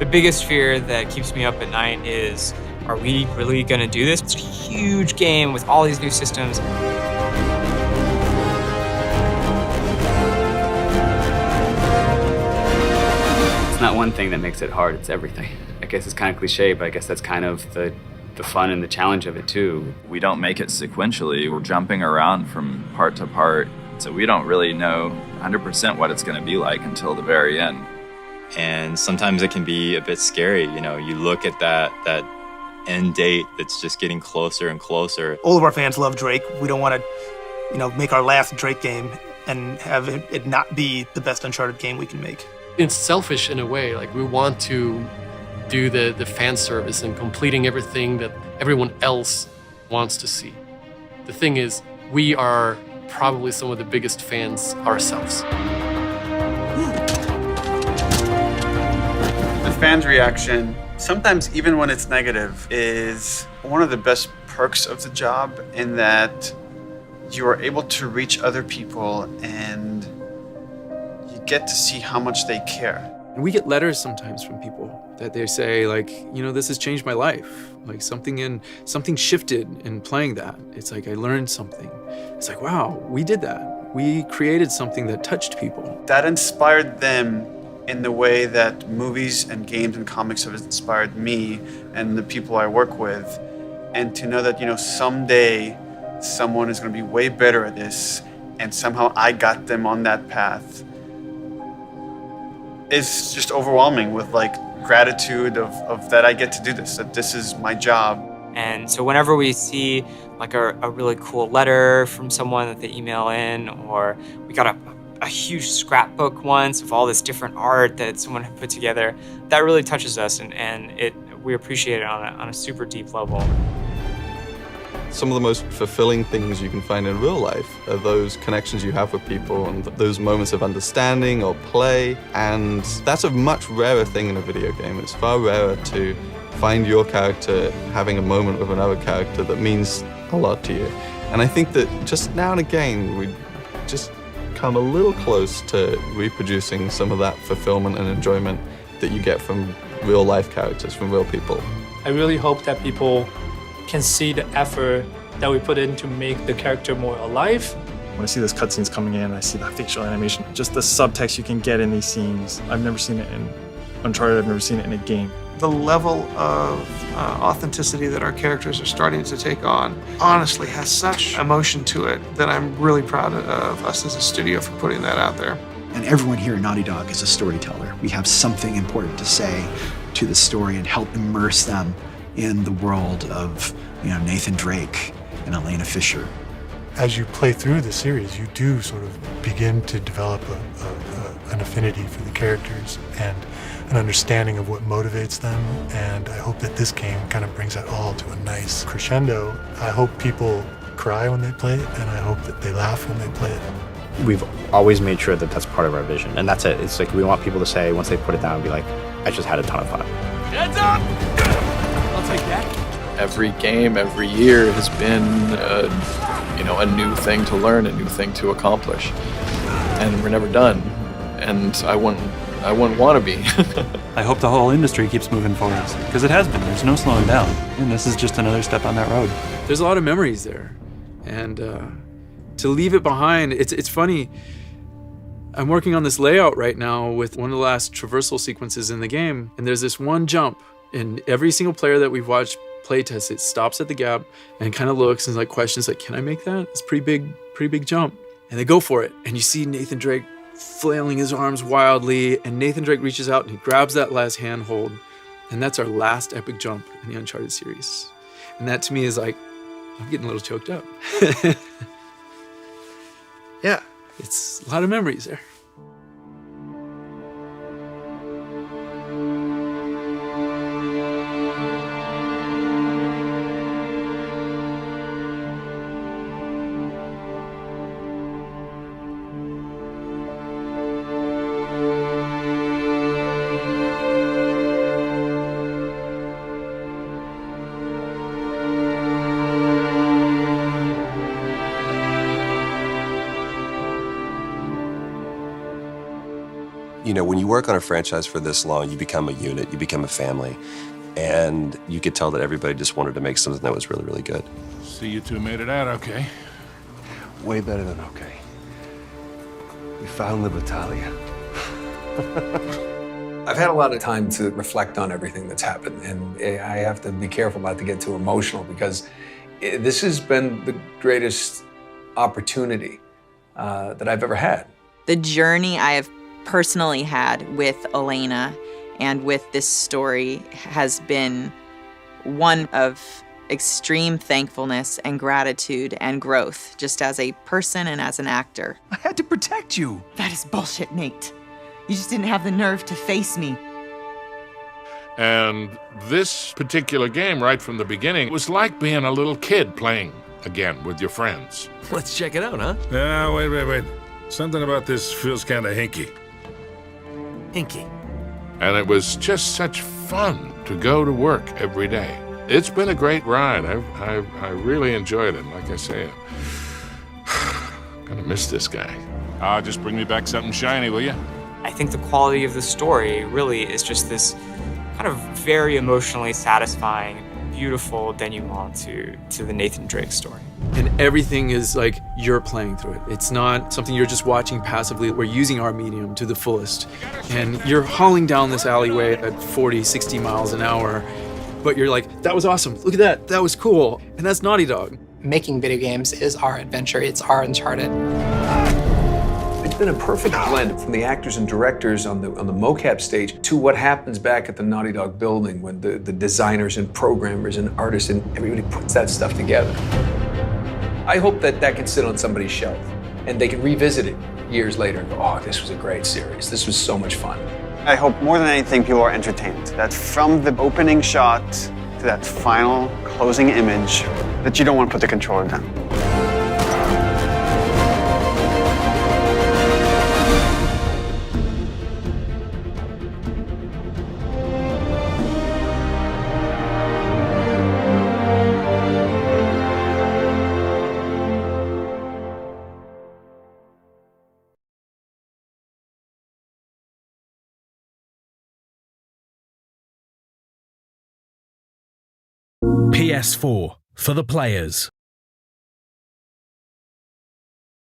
biggest fear that keeps me up at night is, are we really gonna do this? It's a huge game with all these new systems. It's not one thing that makes it hard, it's everything. I guess it's kind of cliche, but I guess that's kind of the fun and the challenge of it too. We don't make it sequentially. We're jumping around from part to part, so we don't really know 100% what it's going to be like until the very end. And sometimes it can be a bit scary. You know, you look at that end date that's just getting closer and closer. All of our fans love Drake. We don't want to, make our last Drake game and have it not be the best Uncharted game we can make. It's selfish in a way. Like, we want to do the fan service and completing everything that everyone else wants to see. The thing is, we are probably some of the biggest fans ourselves. The fans' reaction, sometimes even when it's negative, is one of the best perks of the job, in that you are able to reach other people and you get to see how much they care. And we get letters sometimes from people that they say, like, this has changed my life. Like, something shifted in playing that. It's like, I learned something. It's like, wow, we did that. We created something that touched people. That inspired them in the way that movies and games and comics have inspired me and the people I work with. And to know that, someday someone is going to be way better at this, and somehow I got them on that path, is just overwhelming with gratitude of that I get to do this, that this is my job. And so whenever we see a really cool letter from someone that they email in, or we got a huge scrapbook once of all this different art that someone had put together, that really touches us, and we appreciate it on a super deep level. Some of the most fulfilling things you can find in real life are those connections you have with people and those moments of understanding or play. And that's a much rarer thing in a video game. It's far rarer to find your character having a moment with another character that means a lot to you. And I think that just now and again, we just come a little close to reproducing some of that fulfillment and enjoyment that you get from real life characters, from real people. I really hope that people can see the effort that we put in to make the character more alive. When I see those cutscenes coming in, I see the facial animation, just the subtext you can get in these scenes. I've never seen it in Uncharted, I've never seen it in a game. The level of authenticity that our characters are starting to take on honestly has such emotion to it that I'm really proud of us as a studio for putting that out there. And everyone here at Naughty Dog is a storyteller. We have something important to say to the story and help immerse them in the world of Nathan Drake and Elena Fisher. As you play through the series, you do sort of begin to develop an affinity for the characters and an understanding of what motivates them, and I hope that this game kind of brings that all to a nice crescendo. I hope people cry when they play it, and I hope that they laugh when they play it. We've always made sure that that's part of our vision, and that's it. It's like we want people to say, once they put it down, be like, I just had a ton of fun. Heads up! I'll take that. Every game, every year has been, a new thing to learn, a new thing to accomplish, and we're never done. And I wouldn't want to be. I hope the whole industry keeps moving forward, because it has been. There's no slowing down, and this is just another step on that road. There's a lot of memories there, and to leave it behind, it's funny. I'm working on this layout right now with one of the last traversal sequences in the game, and there's this one jump, and every single player that we've watched playtest it stops at the gap and kind of looks and questions can I make that? It's a pretty big jump. And they go for it, and you see Nathan Drake flailing his arms wildly, and Nathan Drake reaches out and he grabs that last handhold, and that's our last epic jump in the Uncharted series. And that to me is I'm getting a little choked up. Yeah, it's a lot of memories there. You know, when you work on a franchise for this long, you become a unit, you become a family. And you could tell that everybody just wanted to make something that was really, really good. See, you two made it out okay. Way better than okay. We found Libertalia. I've had a lot of time to reflect on everything that's happened, and I have to be careful not to get too emotional because this has been the greatest opportunity that I've ever had. The journey I have personally had with Elena and with this story has been one of extreme thankfulness and gratitude and growth, just as a person and as an actor. I had to protect you. That is bullshit, Nate. You just didn't have the nerve to face me. And this particular game, right from the beginning, was like being a little kid playing again with your friends. Let's check it out, huh? Wait. Something about this feels kind of hinky. Hinky. And it was just such fun to go to work every day. It's been a great ride. I really enjoyed it. Like I say, I'm gonna miss this guy. Just bring me back something shiny, will you? I think the quality of the story really is just this kind of very emotionally satisfying, beautiful denouement to the Nathan Drake story. And everything is like you're playing through it. It's not something you're just watching passively. We're using our medium to the fullest. And you're hauling down this alleyway at 40, 60 miles an hour, but you're like, that was awesome. Look at that. That was cool. And that's Naughty Dog. Making video games is our adventure. It's our Uncharted. It's been a perfect blend from the actors and directors on the mocap stage to what happens back at the Naughty Dog building when the designers and programmers and artists and everybody puts that stuff together. I hope that can sit on somebody's shelf and they can revisit it years later and go, oh, this was a great series. This was so much fun. I hope more than anything people are entertained. That from the opening shot to that final closing image, that you don't want to put the controller down. PS4 for the players.